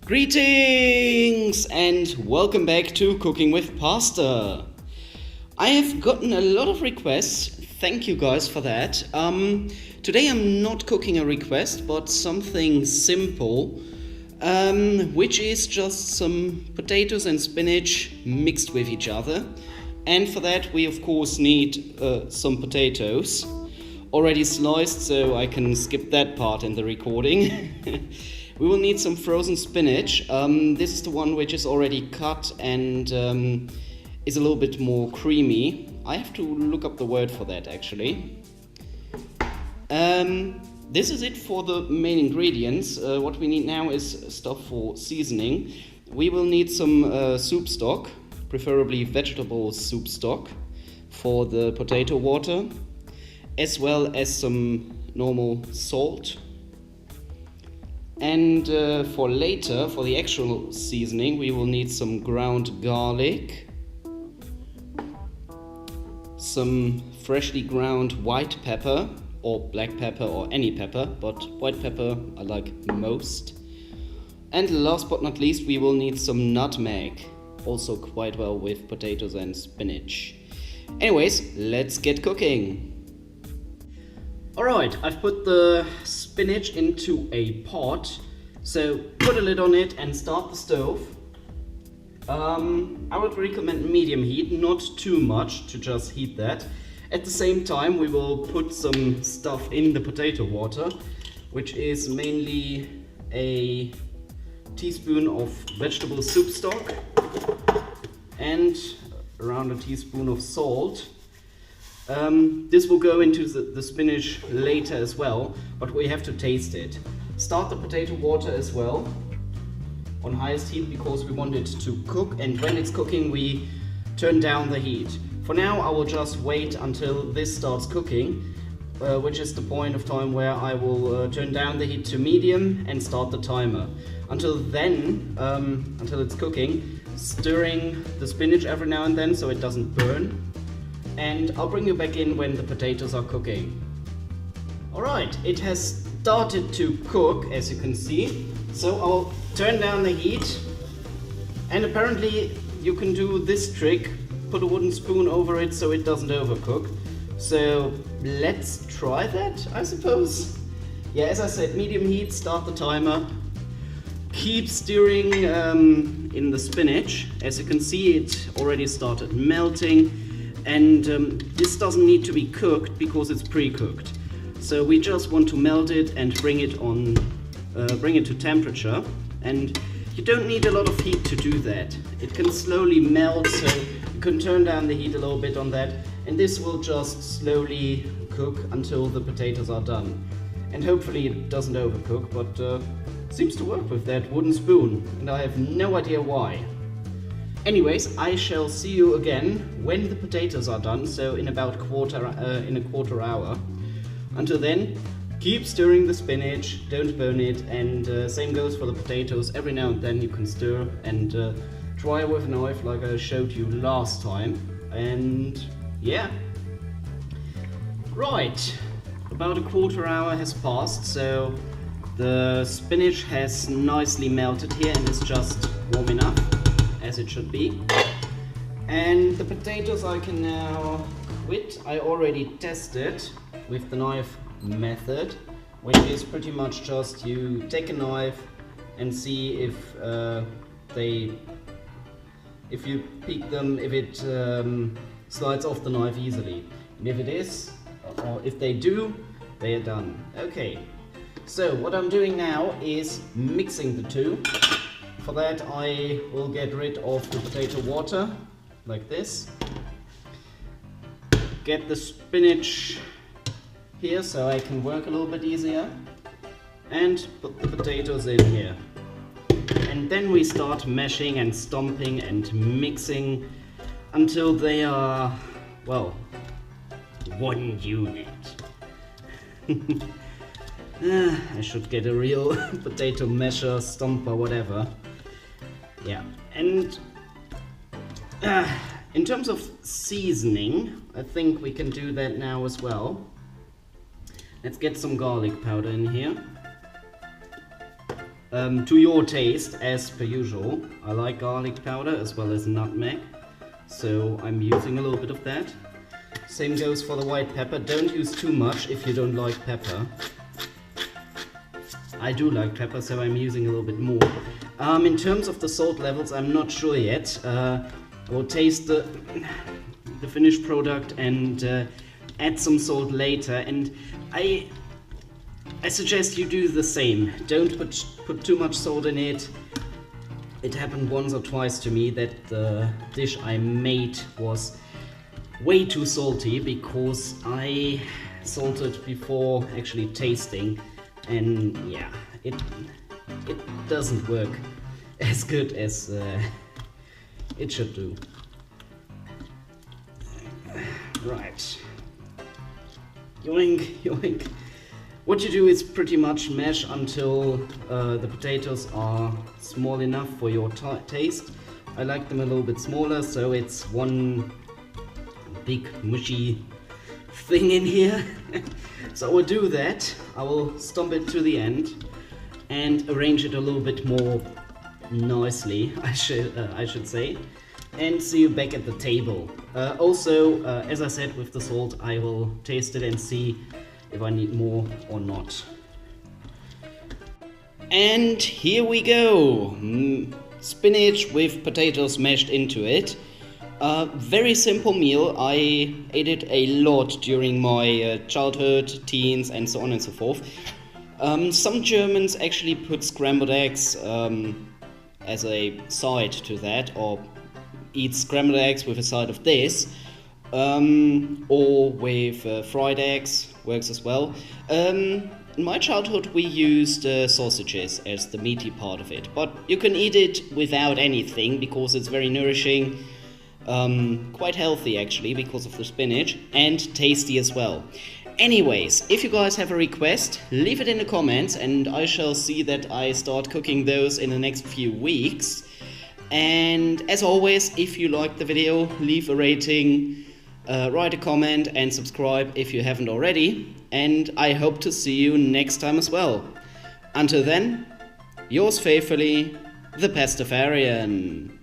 Greetings and welcome back to Cooking with Pasta. I have gotten a lot of requests, thank you guys for that. Today I'm not cooking a request, but something simple, which is just some potatoes and spinach mixed with each other. And for that we of course need some potatoes, already sliced, so I can skip that part in the recording. We will need some frozen spinach. This is the one which is already cut and is a little bit more creamy. I have to look up the word for that actually. This is it for the main ingredients. What we need now is stuff for seasoning. We will need some soup stock, preferably vegetable soup stock, for the potato water, as well as some normal salt. And for later, for the actual seasoning, we will need some ground garlic, some freshly ground white pepper or black pepper or any pepper, but white pepper I like most. And last but not least, we will need some nutmeg, also quite well with potatoes and spinach. Anyways, let's get cooking. Alright, I've put the spinach into a pot, so put a lid on it and start the stove. I would recommend medium heat, not too much to just heat that. At the same time we will put some stuff in the potato water, which is mainly a teaspoon of vegetable soup stock and around a teaspoon of salt. This will go into the spinach later as well, but we have to taste it. Start the potato water as well on highest heat because we want it to cook, and when it's cooking we turn down the heat. For now I will just wait until this starts cooking, which is the point of time where I will turn down the heat to medium and start the timer. Until then, until it's cooking, stirring the spinach every now and then so it doesn't burn. And I'll bring you back in when the potatoes are cooking. Alright, it has started to cook, as you can see. So I'll turn down the heat. And apparently you can do this trick, put a wooden spoon over it so it doesn't overcook. So let's try that, I suppose. Yeah, as I said, medium heat, start the timer. Keep stirring in the spinach. As you can see, it already started melting. And this doesn't need to be cooked because it's pre-cooked. So we just want to melt it and bring it to temperature. And you don't need a lot of heat to do that. It can slowly melt, so you can turn down the heat a little bit on that. And this will just slowly cook until the potatoes are done. And hopefully it doesn't overcook, but seems to work with that wooden spoon. And I have no idea why. Anyways, I shall see you again when the potatoes are done, so in about a quarter hour. Until then, keep stirring the spinach, don't burn it, and same goes for the potatoes. Every now and then you can stir and try with a knife like I showed you last time. And yeah. Right, about a quarter hour has passed, so the spinach has nicely melted here and is just warm enough, as it should be. And the potatoes I can now quit. I already tested with the knife method, which is pretty much just you take a knife and see if you peek them, if it slides off the knife easily. And if it is, or if they do, they are done. Okay, so what I'm doing now is mixing the two. For that I will get rid of the potato water, like this. Get the spinach here so I can work a little bit easier. And put the potatoes in here. And then we start mashing and stomping and mixing until they are, well, one unit. I should get a real potato masher, stomper, whatever. Yeah, and in terms of seasoning, I think we can do that now as well. Let's get some garlic powder in here. to your taste as per usual. I like garlic powder as well as nutmeg, so I'm using a little bit of that. Same goes for the white pepper. Don't use too much if you don't like pepper. I do like pepper, so I'm using a little bit more. In terms of the salt levels, I'm not sure yet. We'll taste the finished product and add some salt later. And I suggest you do the same. Don't put too much salt in it. It happened once or twice to me that the dish I made was way too salty because I salted before actually tasting, and yeah, it doesn't work as good as it should do. Right. Yoink, yoink. What you do is pretty much mash until the potatoes are small enough for your taste. I like them a little bit smaller, so it's one big mushy thing in here. So I will do that. I will stomp it to the end and arrange it a little bit more nicely, I should say, and see you back at the table. Also, as I said with the salt, I will taste it and see if I need more or not. And here we go. Spinach with potatoes mashed into it. Very simple meal. I ate it a lot during my childhood, teens, and so on and so forth. Some Germans actually put scrambled eggs as a side to that, or eat scrambled eggs with a side of this, or with fried eggs, works as well. In my childhood we used sausages as the meaty part of it, but you can eat it without anything because it's very nourishing, quite healthy actually because of the spinach, and tasty as well. Anyways, if you guys have a request, leave it in the comments and I shall see that I start cooking those in the next few weeks. And as always, if you liked the video, leave a rating, write a comment and subscribe if you haven't already. And I hope to see you next time as well. Until then, yours faithfully, the Pastafarian.